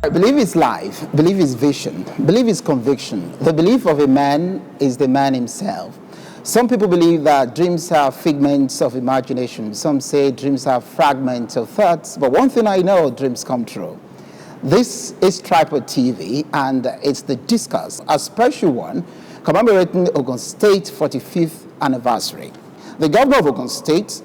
Belief is life, belief is vision, belief is conviction. The belief of a man is the man himself. Some people believe that dreams are figments of imagination. Some say dreams are fragments of thoughts. But one thing I know, dreams come true. This is Tripod TV, and it's the Discuss, a special one commemorating Ogun State 45th anniversary. The governor of Ogun State,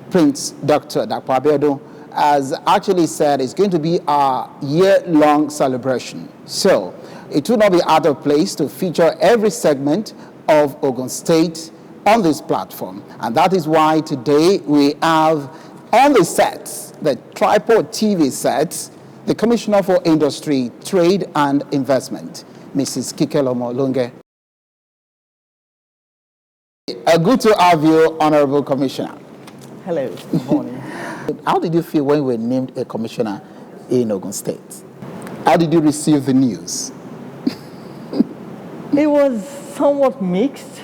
Prince Dr. Dapo Abiodun, has actually said it's going to be a year-long celebration. So it will not be out of place to feature every segment of Ogun State on this platform. And that is why today we have on the sets, the Tripod TV sets, the Commissioner for Industry, Trade and Investment, Mrs. Kikelomo Longe. Good to have you, Honorable Commissioner. Hello, good morning. How did you feel when you were named a commissioner in Ogun State? How did you receive the news? It was somewhat mixed,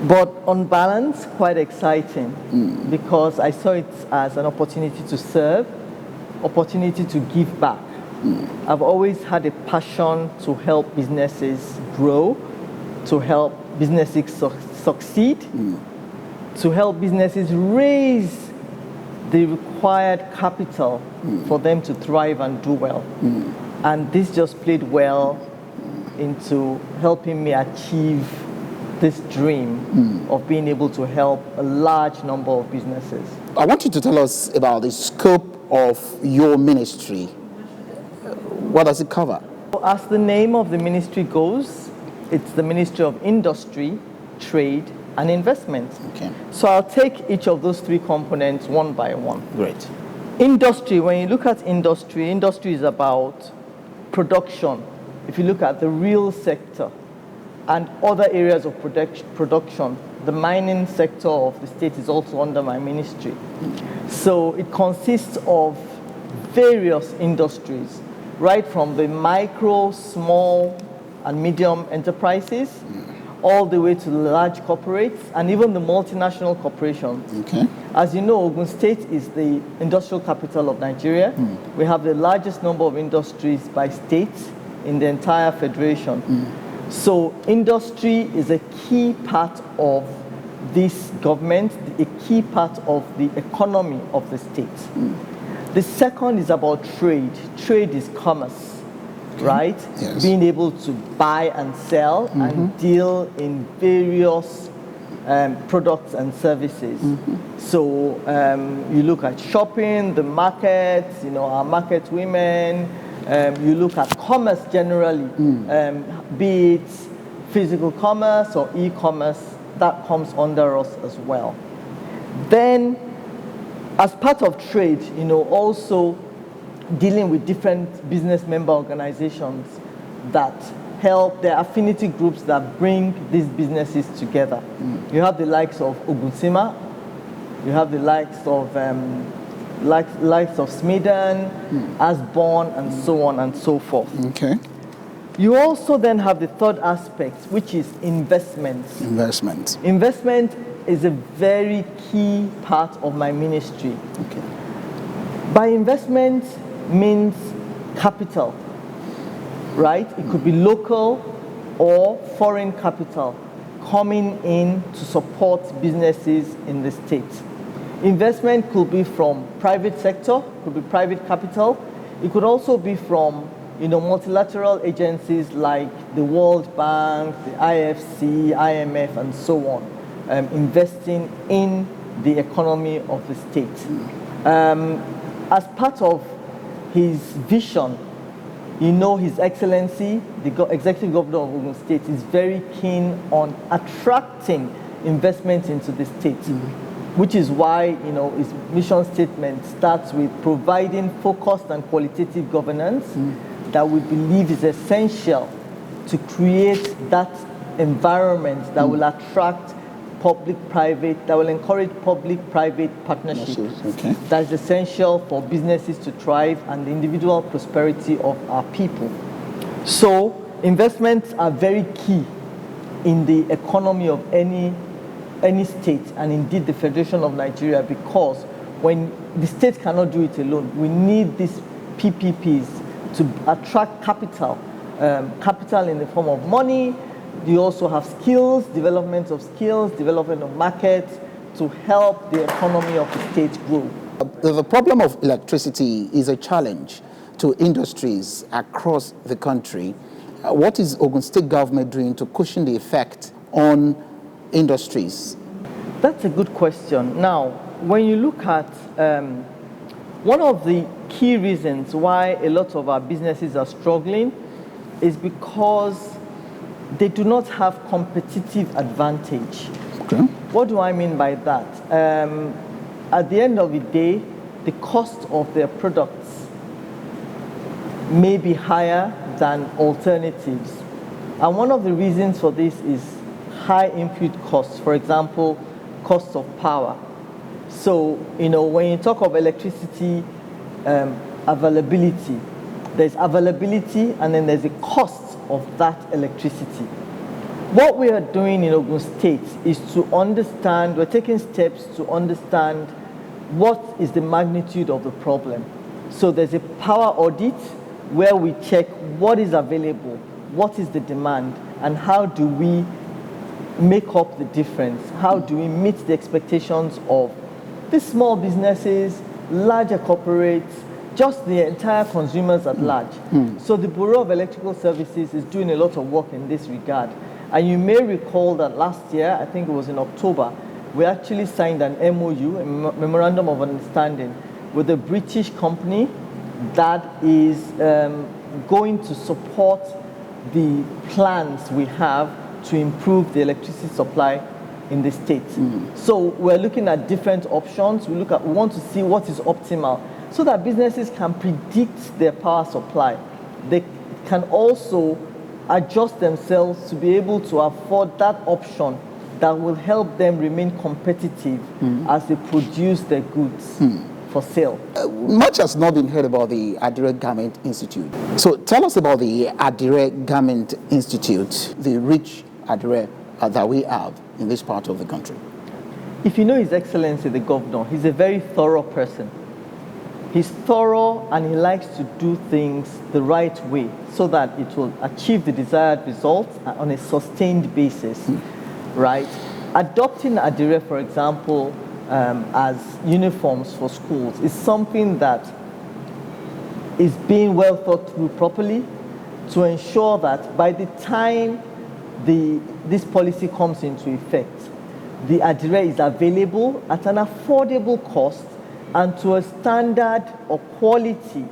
but on balance, quite exciting because I saw it as an opportunity to serve, opportunity to give back. I've always had a passion to help businesses grow, to help businesses succeed, to help businesses raise the required capital for them to thrive and do well. And this just played well into helping me achieve this dream of being able to help a large number of businesses. I want you to tell us about the scope of your ministry. What does it cover? As the name of the ministry goes, it's the Ministry of Industry, Trade and Investment. Okay. So I'll take each of those three components one by one. Great. Industry, when you look at industry, industry is about production. If you look at the real sector and other areas of production, the mining sector of the state is also under my ministry. So it consists of various industries, right from the micro, small, and medium enterprises, all the way to the large corporates, and even the multinational corporations. Okay. As you know, Ogun State is the industrial capital of Nigeria. We have the largest number of industries by state in the entire federation. So industry is a key part of this government, a key part of the economy of the state. The second is about trade. Trade is commerce, right? Yes. Being able to buy and sell and deal in various products and services. So you look at shopping, the markets, our market women, you look at commerce generally, be it physical commerce or e-commerce, that comes under us as well. Then, as part of trade, also dealing with different business member organizations that help, the affinity groups that bring these businesses together. You have the likes of Ogun, you have the likes of Smeden, Asborn, and so on and so forth. Okay. You also then have the third aspect, which is investments. Investment. Investment is a very key part of my ministry. Okay. By investment means capital, right? It could be local or foreign capital coming in to support businesses in the state. Investment could be from private sector, could be private capital. It could also be from multilateral agencies like the World Bank, the IFC, IMF, and so on, investing in the economy of the state. As part of his vision, His Excellency, the Executive Governor of Ogun State, is very keen on attracting investment into the state, which is why his mission statement starts with providing focused and qualitative governance that we believe is essential to create that environment that will attract public-private, that will encourage public-private partnerships. Okay. That is essential for businesses to thrive and the individual prosperity of our people. So investments are very key in the economy of any state, and indeed the Federation of Nigeria, because when the state cannot do it alone, we need these PPPs to attract capital, capital in the form of money. You also have skills, development of markets to help the economy of the state grow. The problem of electricity is a challenge to industries across the country. What is Ogun State government doing to cushion the effect on industries? That's a good question. Now, when you look at one of the key reasons why a lot of our businesses are struggling is because they do not have competitive advantage. Okay. What do I mean by that? At the end of the day, the cost of their products may be higher than alternatives. And one of the reasons for this is high input costs, for example, cost of power. So, when you talk of electricity availability, there's availability and then there's a cost of that electricity. What we are doing in Ogun State is to understand, we're taking steps to understand what is the magnitude of the problem. So there's a power audit where we check what is available, what is the demand, and how do we make up the difference? How do we meet the expectations of the small businesses, larger corporates, just the entire consumers at large? So the Bureau of Electrical Services is doing a lot of work in this regard. And you may recall that last year, I think it was in October, we actually signed an MOU, a Memorandum of Understanding, with a British company that is going to support the plans we have to improve the electricity supply in the state. So we're looking at different options. We want to see what is optimal so that businesses can predict their power supply. They can also adjust themselves to be able to afford that option that will help them remain competitive as they produce their goods for sale. Much has not been heard about the Adire Garment Institute. So tell us about the Adire Garment Institute, the rich Adire that we have in this part of the country. If you know His Excellency the Governor, he's a very thorough person. He's thorough and he likes to do things the right way so that it will achieve the desired results on a sustained basis, right? Adopting Adire, for example, as uniforms for schools is something that is being well thought through properly to ensure that by the time this policy comes into effect, the Adire is available at an affordable cost and to a standard or quality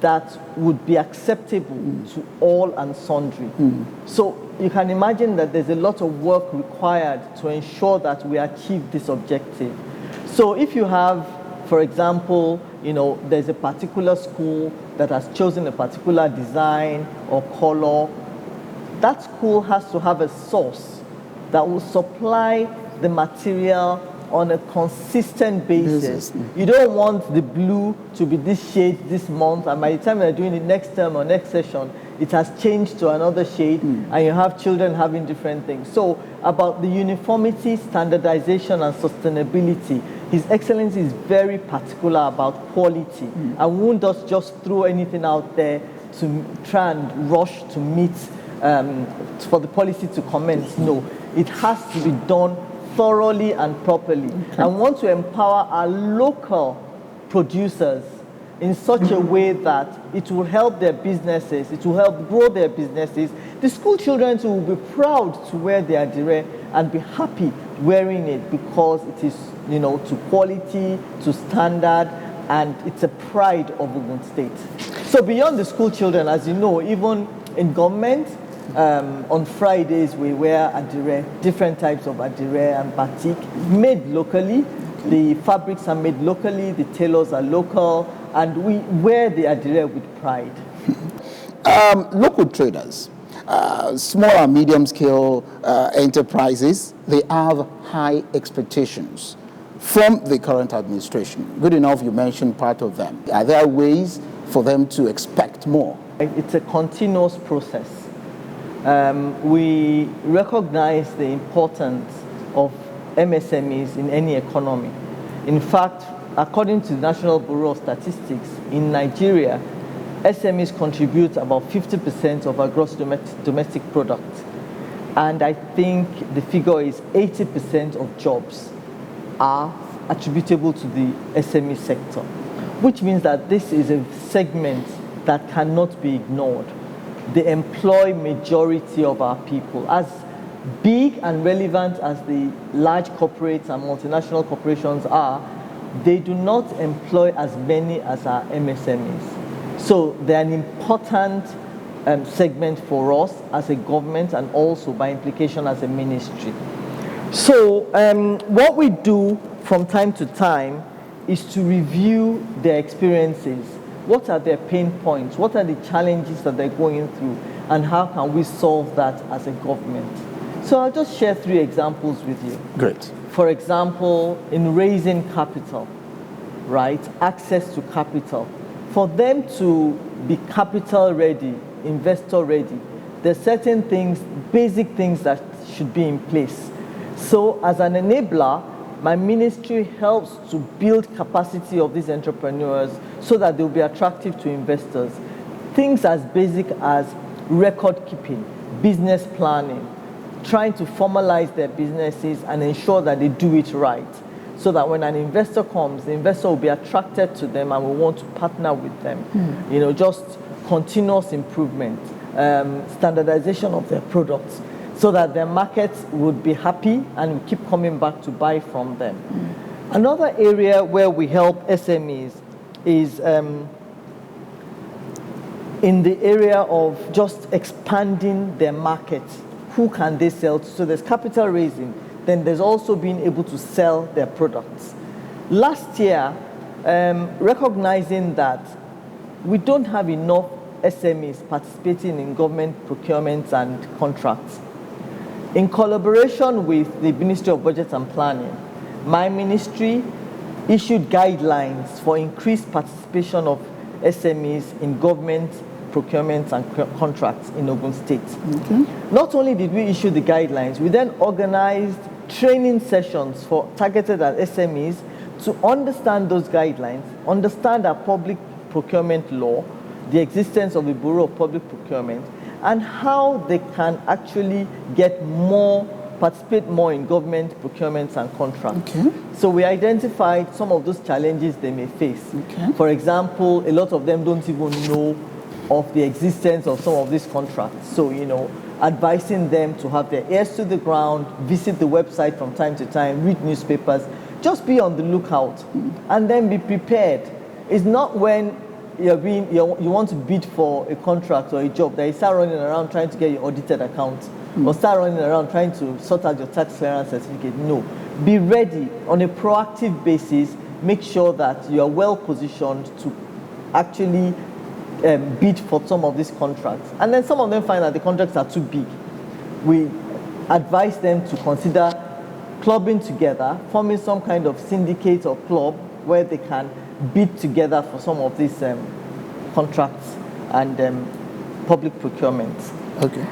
that would be acceptable to all and sundry. So you can imagine that there's a lot of work required to ensure that we achieve this objective. So if you have, for example, there's a particular school that has chosen a particular design or color, that school has to have a source that will supply the material on a consistent basis. You don't want the blue to be this shade this month, and by the time you're doing it next term or next session, it has changed to another shade, and you have children having different things. So about the uniformity, standardization, and sustainability, His Excellency is very particular about quality and won't just throw anything out there to try and rush to meet, for the policy to commence. No, it has to be done thoroughly and properly, and want to empower our local producers in such a way that it will help their businesses, it will help grow their businesses. The school children too will be proud to wear their Adire and be happy wearing it because it is, to quality, to standard, and it's a pride of Ogun State. So beyond the school children, as you know, even in government, on Fridays we wear Adire, different types of Adire and batik, made locally. The fabrics are made locally, the tailors are local, and we wear the Adire with pride. Local traders, small and medium scale enterprises, they have high expectations from the current administration. Good enough, you mentioned part of them. Are there ways for them to expect more? It's a continuous process. We recognize the importance of MSMEs in any economy. In fact, according to the National Bureau of Statistics, in Nigeria, SMEs contribute about 50% of our gross domestic product. And I think the figure is 80% of jobs are attributable to the SME sector, which means that this is a segment that cannot be ignored. They employ majority of our people. As big and relevant as the large corporates and multinational corporations are, they do not employ as many as our MSMEs. So they're an important segment for us as a government and also by implication as a ministry. So what we do from time to time is to review their experiences. What are their pain points? What are the challenges that they're going through? And how can we solve that as a government? So I'll just share 3 examples with you. Great. For example, in raising capital, right? Access to capital. For them to be capital ready, investor ready, there's certain things, basic things that should be in place. So as an enabler, my ministry helps to build capacity of these entrepreneurs so that they'll be attractive to investors. Things as basic as record keeping, business planning, trying to formalize their businesses and ensure that they do it right, so that when an investor comes, the investor will be attracted to them and will want to partner with them. You know, just continuous improvement, standardization of their products, so that their markets would be happy and will keep coming back to buy from them. Another area where we help SMEs is in the area of just expanding their markets. Who can they sell to? So there's capital raising, then there's also being able to sell their products. Last year, recognizing that we don't have enough SMEs participating in government procurements and contracts, in collaboration with the Ministry of Budget and Planning, my ministry issued guidelines for increased participation of SMEs in government procurements and contracts in Ogun State. Okay. Not only did we issue the guidelines, we then organized training sessions targeted at SMEs to understand those guidelines, understand our public procurement law, the existence of the Bureau of Public Procurement, and how they can actually participate more in government procurements and contracts. Okay. So we identified some of those challenges they may face. Okay. For example, a lot of them don't even know of the existence of some of these contracts. So, you know, advising them to have their ears to the ground, visit the website from time to time, read newspapers, just be on the lookout, and then be prepared. It's not when you want to bid for a contract or a job that you start running around trying to get your audited account, or start running around trying to sort out your tax clearance certificate. No. Be ready on a proactive basis. Make sure that you are well positioned to actually bid for some of these contracts. And then some of them find that the contracts are too big. We advise them to consider clubbing together, forming some kind of syndicate or club where they can bid together for some of these contracts and public procurements. Okay.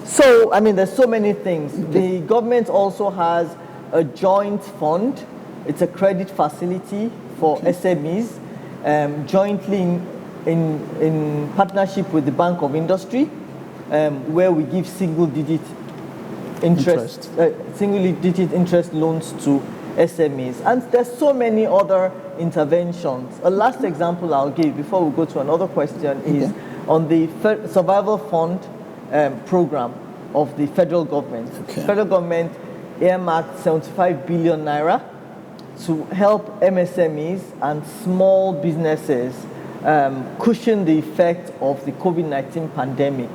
So, I mean, there's so many things. Okay. The government also has a joint fund. It's a credit facility for SMEs, jointly in partnership with the Bank of Industry, where we give single-digit interest loans to SMEs. And there's so many other interventions. A last example I'll give before we go to another question is on the Survival Fund program of the federal government. Okay. The federal government earmarked 75 billion naira to help MSMEs and small businesses cushion the effect of the COVID-19 pandemic.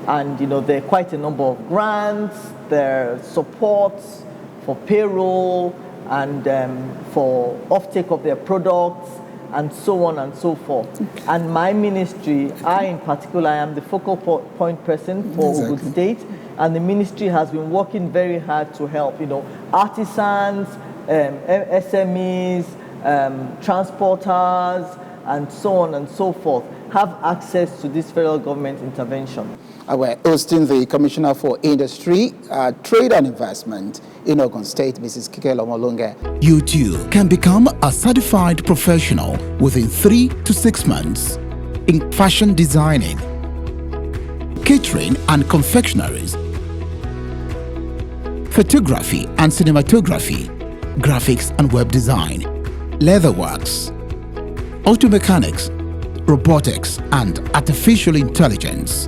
And, you know, there are quite a number of grants, there are supports for payroll and for offtake of their products and so on and so forth. Okay. And my ministry, I in particular, I am the focal point person for Ogun State, and the ministry has been working very hard to help, you know, artisans, SMEs, transporters, and so on and so forth, have access to this federal government intervention. We're hosting the Commissioner for Industry, Trade and Investment in Ogun State, Mrs. Kikelomo Longe. You too can become a certified professional within 3 to 6 months in fashion designing, catering and confectionaries, photography and cinematography, graphics and web design, leatherworks, auto mechanics, robotics and artificial intelligence,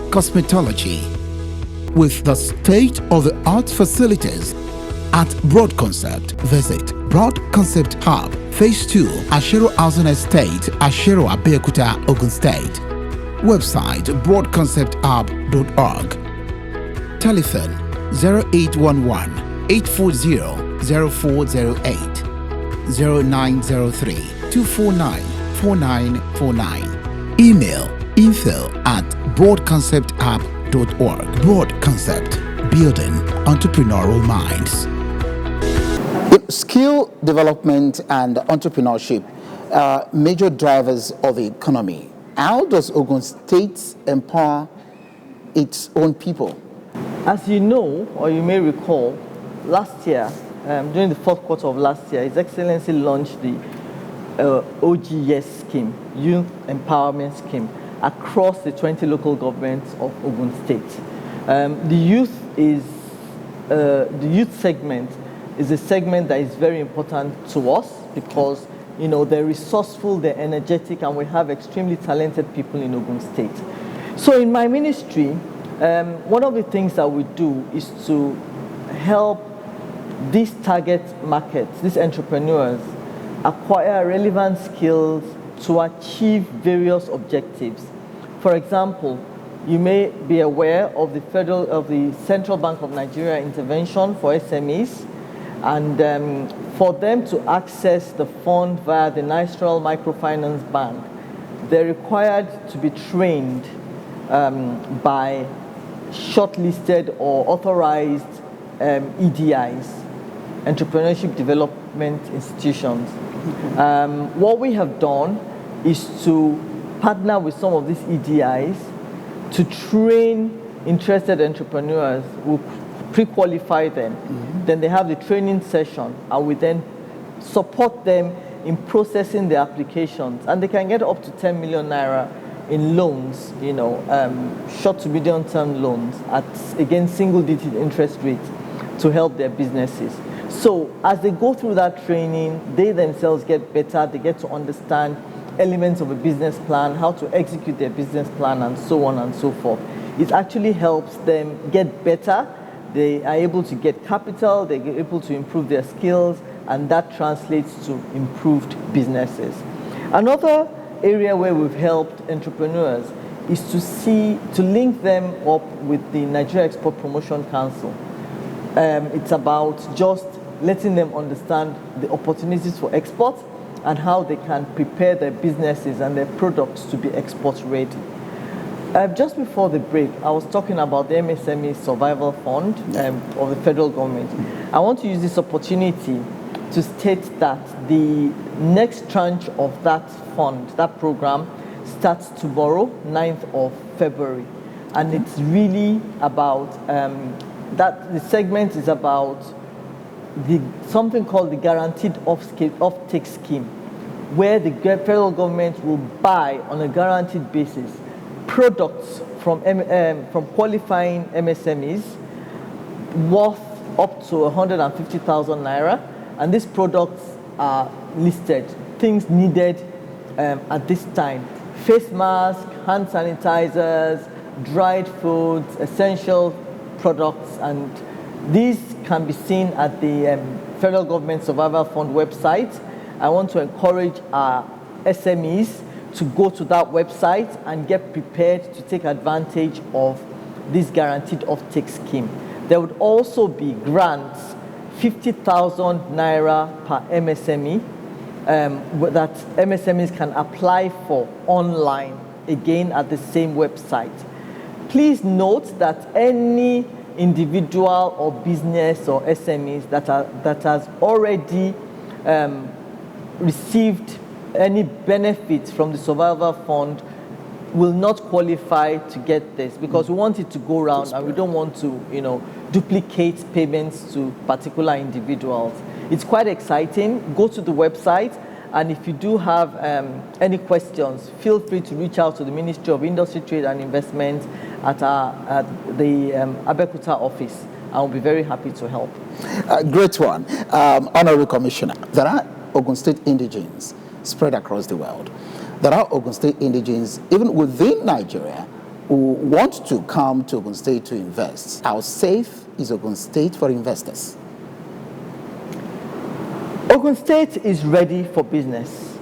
cosmetology, with the state-of-the-art facilities at Broad Concept. Visit Broad Concept Hub, Phase 2, Ashero Housing Estate, Ashero, Abeokuta, Ogun State. Website broadconcepthub.org. Telephone 0811-840-0408, 0903-249-4949. Email info@broadconcepthub.org. Broad Concept, building entrepreneurial minds. Skill development and entrepreneurship are major drivers of the economy. How does Ogun State empower its own people? As you know, or you may recall, last year, during the fourth quarter of last year, His Excellency launched the OGS scheme, Youth Empowerment Scheme, across the 20 local governments of Ogun State. The youth segment is a segment that is very important to us because, you know, they're resourceful, they're energetic, and we have extremely talented people in Ogun State. So in my ministry, one of the things that we do is to help these target markets, these entrepreneurs, acquire relevant skills to achieve various objectives. For example, you may be aware of the Central Bank of Nigeria intervention for SMEs, and for them to access the fund via the National Microfinance Bank, they're required to be trained by shortlisted or authorized EDIs, Entrepreneurship Development Institutions. What we have done is to partner with some of these EDIs to train interested entrepreneurs. We pre-qualify them. Then they have the training session, and we then support them in processing their applications. And they can get up to 10 million naira in loans, you know, short to medium term loans at, again, single-digit interest rates to help their businesses. So as they go through that training, they themselves get better. They get to understand elements of a business plan, how to execute their business plan, and so on and so forth. It actually helps them get better. They are able to get capital, they're able to improve their skills, and that translates to improved businesses. Another area where we've helped entrepreneurs is to link them up with the Nigeria Export Promotion Council. It's about just letting them understand the opportunities for export and how they can prepare their businesses and their products to be export ready. Just before the break, I was talking about the MSME Survival Fund of the federal government. I want to use this opportunity to state that the next tranche of that fund, that program, starts tomorrow, 9th of February. And it's really about, the segment is about something called the Guaranteed Offtake Scheme, where the federal government will buy on a guaranteed basis products from qualifying MSMEs worth up to 150,000 naira, and these products are listed, things needed at this time: face masks, hand sanitizers, dried foods, essential products, and these can be seen at the Federal Government Survival Fund website. I want to encourage our SMEs to go to that website and get prepared to take advantage of this guaranteed offtake scheme. There would also be grants, 50,000 naira per MSME, that MSMEs can apply for online, again at the same website. Please note that any individual or business or SMEs that has already received any benefit from the survival fund will not qualify to get this, because we want it to go around and we don't want to, duplicate payments to particular individuals. It's quite exciting. Go to the website, and if you do have any questions, feel free to reach out to the Ministry of Industry, Trade and Investment at the Abeokuta office. I'll be very happy to help. Great one. Honorable Commissioner, there are Ogun State indigenes spread across the world. There are Ogun State indigenes even within Nigeria who want to come to Ogun State to invest. How safe is Ogun State for investors? Ogun State is ready for business.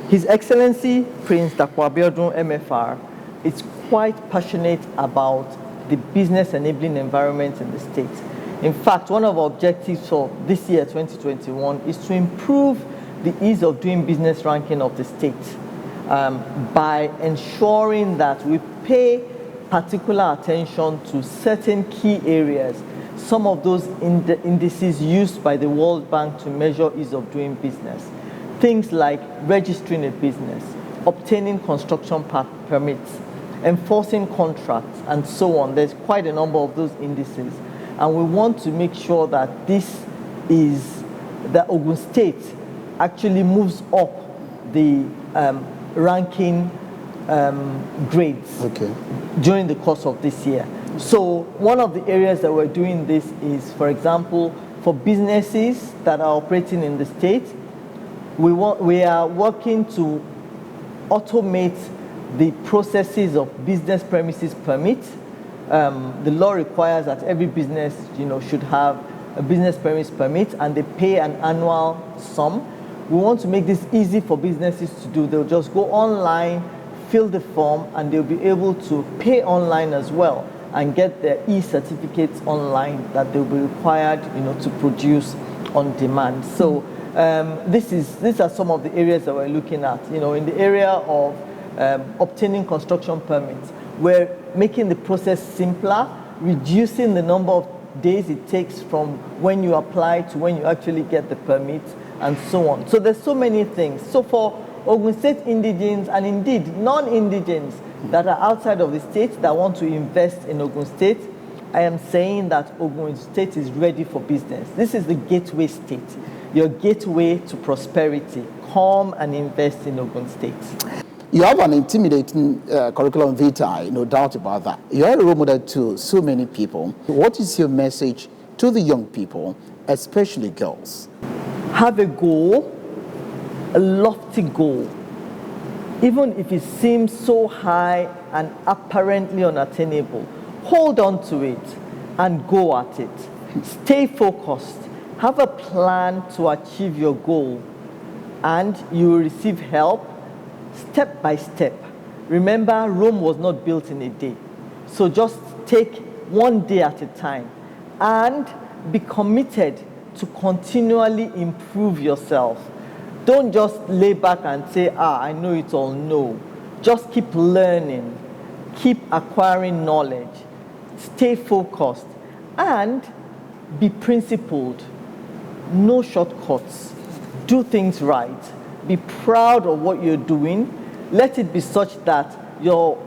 His Excellency Prince Dapo Abiodun MFR is quite passionate about the business enabling environment in the state. In fact, one of our objectives for this year, 2021, is to improve the ease of doing business ranking of the state by ensuring that we pay particular attention to certain key areas. Some of those indices used by the World Bank to measure ease of doing business. Things like registering a business, obtaining construction permits, enforcing contracts, and so on. There's quite a number of those indices. And we want to make sure that that Ogun State actually moves up the ranking grades during the course of this year. So one of the areas that we're doing this is, for example, for businesses that are operating in the state, we are working to automate the processes of business premises permit. The law requires that every business, should have a business premise permit, and they pay an annual sum. We want to make this easy for businesses to do. They'll just go online, fill the form, and they'll be able to pay online as well and get their e-certificates online that they'll be required, to produce on demand. So these are some of the areas that we're looking at. In the area of obtaining construction permits, we're making the process simpler, reducing the number of days it takes from when you apply to when you actually get the permit, and so on. So there's so many things. So for Ogun State indigenes, and indeed non-indigenes that are outside of the state that want to invest in Ogun State, I am saying that Ogun State is ready for business. This is the gateway state, your gateway to prosperity. Come and invest in Ogun State. You have an intimidating curriculum vitae, no doubt about that. You are a role model to so many people. What is your message to the young people, especially girls? Have a goal, a lofty goal. Even if it seems so high and apparently unattainable, hold on to it and go at it. Stay focused. Have a plan to achieve your goal, and you will receive help step by step. Remember, Rome was not built in a day. So just take one day at a time and be committed to continually improve yourself. Don't just lay back and say, I know it all. No. Just keep learning, keep acquiring knowledge, stay focused, and be principled. No shortcuts. Do things right. Be proud of what you're doing. Let it be such that your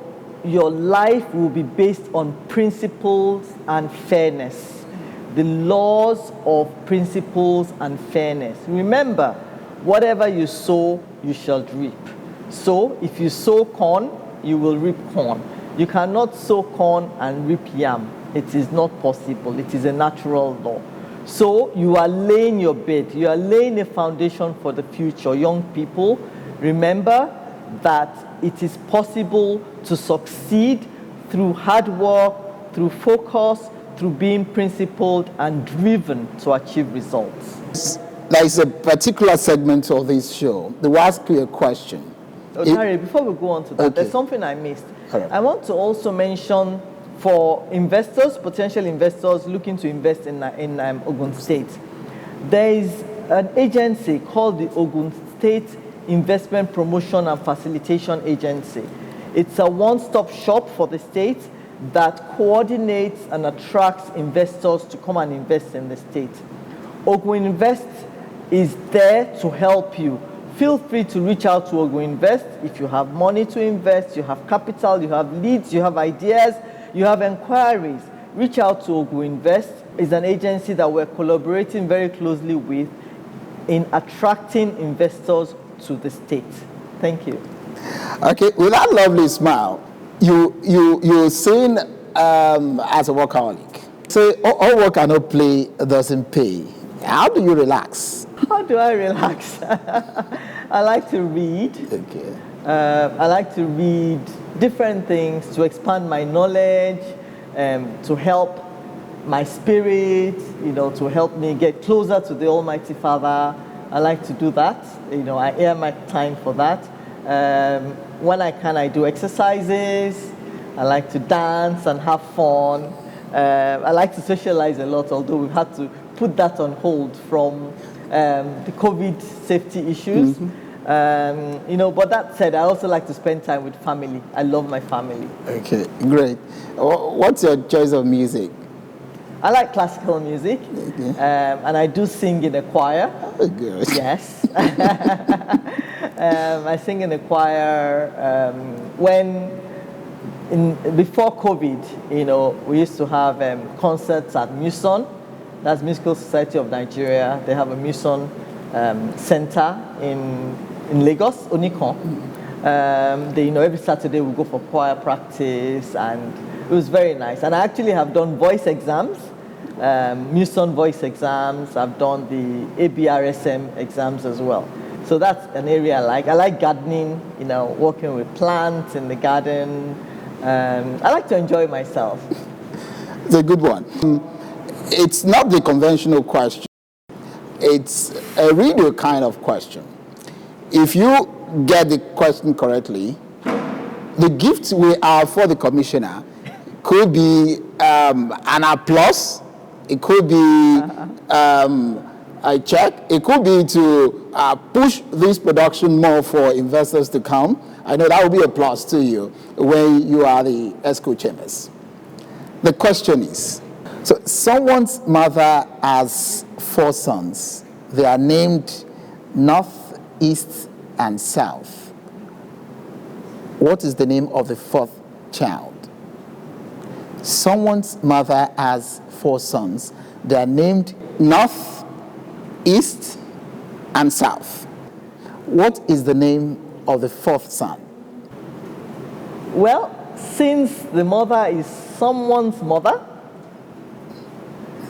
life will be based on principles and fairness. The laws of principles and fairness. Remember, whatever you sow, you shall reap. So if you sow corn, you will reap corn. You cannot sow corn and reap yam. It is not possible. It is a natural law. So you are laying your bed. You are laying a foundation for the future. Young people, remember that it is possible to succeed through hard work, through focus, through being principled and driven to achieve results. There is a particular segment of this show. They will ask you a question. Harry, before we go on to that, there's something I missed. Right. I want to also mention for investors, potential investors looking to invest in Ogun State, there is an agency called the Ogun State Investment Promotion and Facilitation Agency. It's a one-stop shop for the state that coordinates and attracts investors to come and invest in the state. Ogun Invest is there to help you feel free to reach out to Ogun Invest. If you have money to invest, you have capital, you have leads, you have ideas, you have inquiries, reach out to Ogun Invest. It's an agency that we're collaborating very closely with in attracting investors to the state. Thank you. Okay, with that lovely smile, you're seen as a workaholic. So all work and no play doesn't pay. How do you relax? How do I relax? I like to read. Okay. I like to read different things to expand my knowledge, to help my spirit, to help me get closer to the Almighty Father. I like to do that. I air my time for that. When I can, I do exercises. I like to dance and have fun. I like to socialize a lot, although we've had to put that on hold from the COVID safety issues. Mm-hmm. But that said, I also like to spend time with family. I love my family. Okay, great. What's your choice of music? I like classical music, and I do sing in a choir. Oh, good. Yes. I sing in a choir. Before COVID, we used to have concerts at Muson. That's Musical Society of Nigeria. They have a Muson center in Lagos, Onikon. Every Saturday we go for choir practice, and it was very nice. And I actually have done voice exams, Muson voice exams. I've done the ABRSM exams as well. So that's an area I like. I like gardening, working with plants in the garden. I like to enjoy myself. It's a good one. It's not the conventional question. It's a radio kind of question. If you get the question correctly, the gift we have for the commissioner could be an applause. It could be a check. It could be to push this production more for investors to come. I know that will be a plus to you when you are the ESCO chambers. The question is, so someone's mother has 4 sons. They are named North, East, and South. What is the name of the 4th child? Someone's mother has 4 sons. They are named North, East, and South. What is the name of the 4th son? Well, since the mother is someone's mother,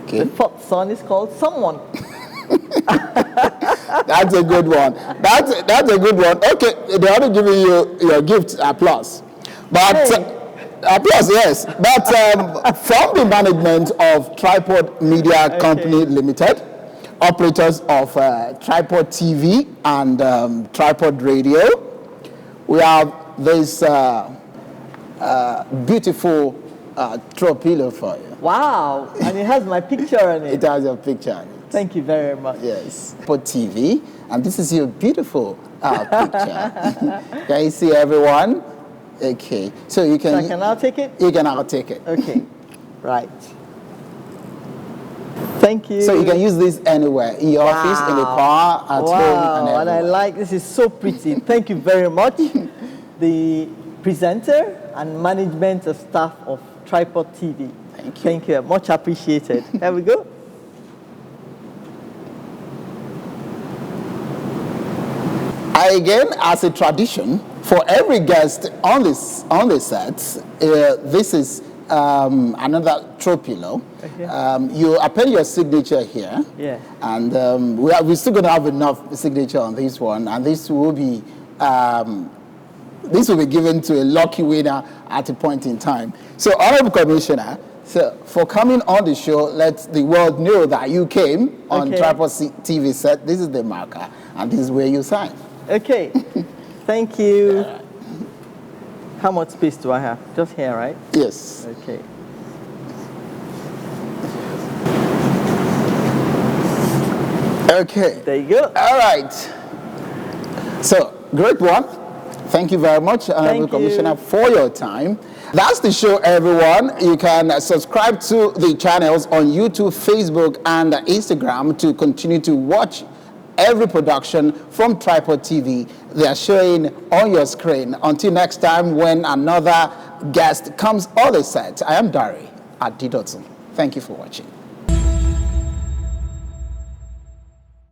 the 4th son is called Someone. That's a good one. That's a good one. Okay, they are giving you your gift, applause. But applause, yes. But from the management of Tripod Media Company Limited, operators of Tripod TV and Tripod Radio, we have this beautiful throw pillow for you. Wow, and it has my picture on it. It has your picture on it. Thank you very much. Yes. Tripod TV, and this is your beautiful picture. Can you see everyone? Okay. So you can. So I can now take it? You can now take it. Okay. Right. Thank you. So you can use this anywhere, in your office, in the car, at home, and everywhere. And I like, this is so pretty. Thank you very much. The presenter and management and staff of Tripod TV. Thank you. Thank you. Much appreciated. There we go. Again, as a tradition, for every guest on the set, this is another throw pillow. Okay. You append your signature here. Yeah. And we're still going to have enough signature on this one, and this will be given to a lucky winner at a point in time. So, Honorable Commissioner, so for coming on the show, let the world know that you came on Tripod TV set. This is the marker, and this is where you sign. Okay. Thank you. How much space do I have? Just here, right? Yes. Okay. Okay. There you go. All right. So, great one. Thank you very much, Honorable Commissioner, for your time. That's the show, everyone. You can subscribe to the channels on YouTube, Facebook, and Instagram to continue to watch every production from Tripod TV. They are showing on your screen. Until next time, when another guest comes on the set, I am Dari at Didotun. Thank you for watching.